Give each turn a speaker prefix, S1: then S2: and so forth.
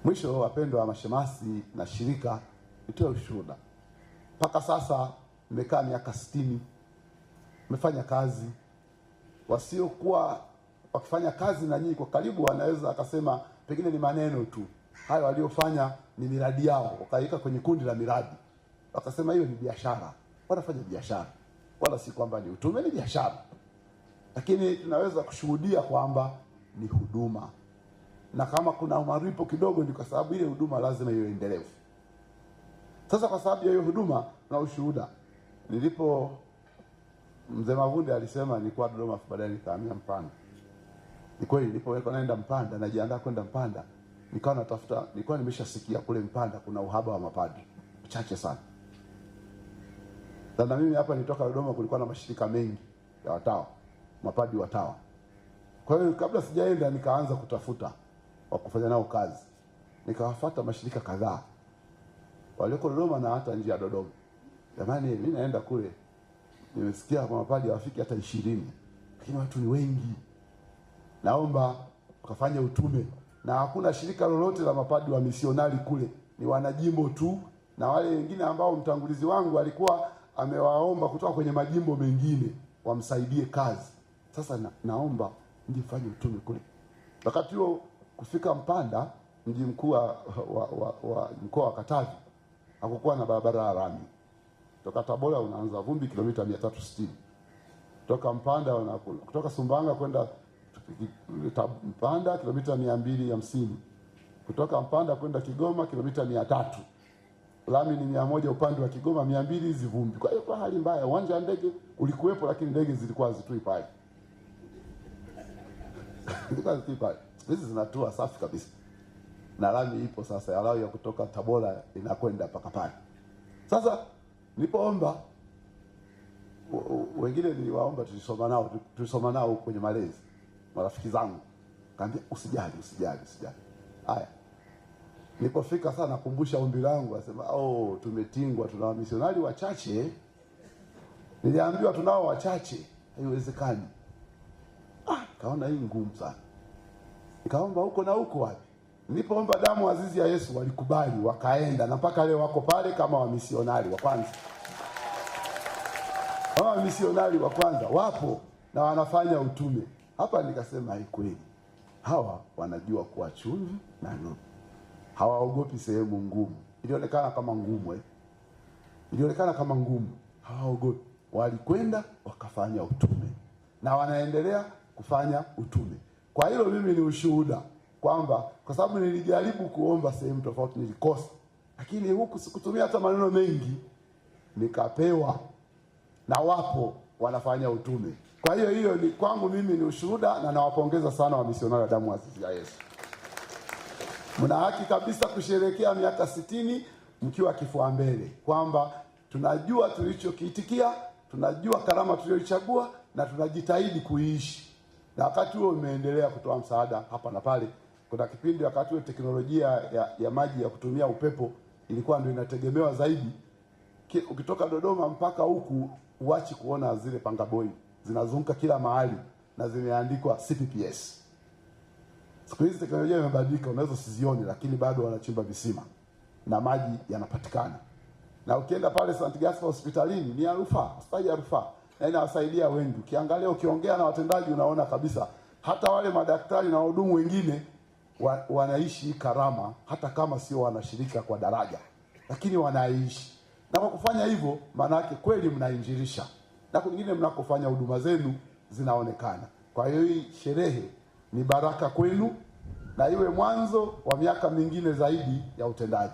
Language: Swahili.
S1: Mwisho, wapendwa mashemasi na shirika, nitoe ushuhuda. Mpaka sasa nimekaa miaka 60, nimefanya kazi. Wasiokuwa wakifanya kazi na nyinyi kwa karibu wanaweza akasema pengine ni maneno tu. Hayo waliofanya ni miradi yao, wakaika kwenye kundi la miradi. Wakasema hiyo ni biashara. Wanafanya biashara. Wala si kwamba ni utume, ni biashara. Lakini tunaweza kushuhudia kwamba ni huduma. Na kama kuna malipo kidogo ni kwa sababu ile huduma lazima iwe endelevu. Sasa kwa sababu ya hiyo huduma na ushuhuda, nilipo Mzee Mavunde alisema nilikuwa Dodoma, baadaye nikahamia Mpanda. Ni kweli nilipoweka naenda Mpanda, najiandaa kwenda Mpanda, nikawa natafuta, nilikuwa nimeshasikia kule Mpanda kuna uhaba wa mapadri mchache sana. Na mimi hapa nitoka Dodoma kulikuwa na mashirika mengi ya watawa, mapadri watawa. Kwa hiyo kabla sijaenda nikaanza kutafuta wa kufanya nao kazi. Nikawafuata mashirika kadhaa walioko Dodoma na hata nje ya Dodoma. Jamani, mimi naenda kule, nimesikia kwa mapadri hawafiki hata 20, lakini watu ni wengi. Naomba ukafanya utume. Na hakuna shirika lolote la mapadri wa misionari kule, ni wanajimbo tu, na wale wengine ambao mtangulizi wangu alikuwa amewaomba kutoka kwenye majimbo mengine wamsaidie kazi. Sasa naomba mjifanye utume kule. Wakati huo kufika Mpanda, mji mkuu wa mkoa wa Katavi, hakukuwa na barabara ya lami. Kutoka Tabora unaanza Vumbi kilomita 360. Kutoka Mpanda kutoka Sumbawanga kwenda Mpanda kilomita 250. Kutoka Mpanda kwenda Kigoma kilomita 300. Lami ni 100 upande wa Kigoma, 200 hizi Vumbi. Kwa hiyo kwa hali mbaya, uwanja wa ndege ulikuwepo lakini ndege zilikuwa hazitui pale. Hizi zinatua safi kabisa. Na lami ipo sasa, alao ya kutoka Tabora inakwenda mpaka pale. Sasa nilipoomba, wengine niliwaomba, tulisoma nao kwenye malezi, marafiki zangu. Kaambia usijali. Haya. Nilipofika sana nakumbusha ombi langu, asema tumetingwa, tuna wamisionari wachache. Niliambiwa tunao wachache, haiwezekani. Kaona hii ngumu sana. Nikaomba huko na huko wapi. Nilipoomba damu azizi ya Yesu walikubali, wakaenda, na mpaka leo wako pale kama wamisionari wa kwanza. Kama wamisionari wa kwanza wapo na wanafanya utume. Hapa nikasema kweli. Hawa wanajua kuwa chumvi na nuru. Hawaogopi sehemu ngumu. Ilionekana kama ngumu Ilionekana kama ngumu. Hawaogopi. Walikwenda wakafanya utume. Na wanaendelea kufanya utume. Kwa hilo mimi ni ushuhuda kwamba kwa sababu nilijaribu kuomba sehemu tofauti nilikosa, lakini huku sikutumia hata maneno mengi, nikapewa, na wapo wanafanya utume. Kwa hiyo ni kwangu mimi ni ushuhuda, na nawapongeza sana wa misionari wa damu azizi ya Yesu. Mna haki kabisa kusherehekea miaka 60 mkiwa kifua mbele, kwamba tunajua tulichokiitikia, tunajua karama tuliyoichagua na tunajitahidi kuiishi. Na wakati huo umeendelea kutoa msaada hapa na pale. Kuna kipindi wakati huo teknolojia ya maji ya kutumia upepo ilikuwa ndio inategemewa zaidi. Ukitoka Dodoma mpaka huku uachi kuona zile pangaboi zinazunguka kila mahali na zimeandikwa CPPS. Siku hizi teknolojia imebadilika, unaweza usizione, lakini bado wanachimba visima na maji yanapatikana. Na ukienda pale St. Gaspar hospitalini ni hospitali ya rufaa, na inawasaidia wengi. Ukiangalia, ukiongea na watendaji unaona kabisa hata wale madaktari na wahudumu wengine wanaishi karama, hata kama sio wanashirika kwa daraja, lakini wanaishi. Na kwa kufanya hivyo, maana yake kweli mnainjilisha, na kwingine mnakofanya huduma zenu zinaonekana. Kwa hiyo hii sherehe ni baraka kwenu, na iwe mwanzo wa miaka mingine zaidi ya utendaji.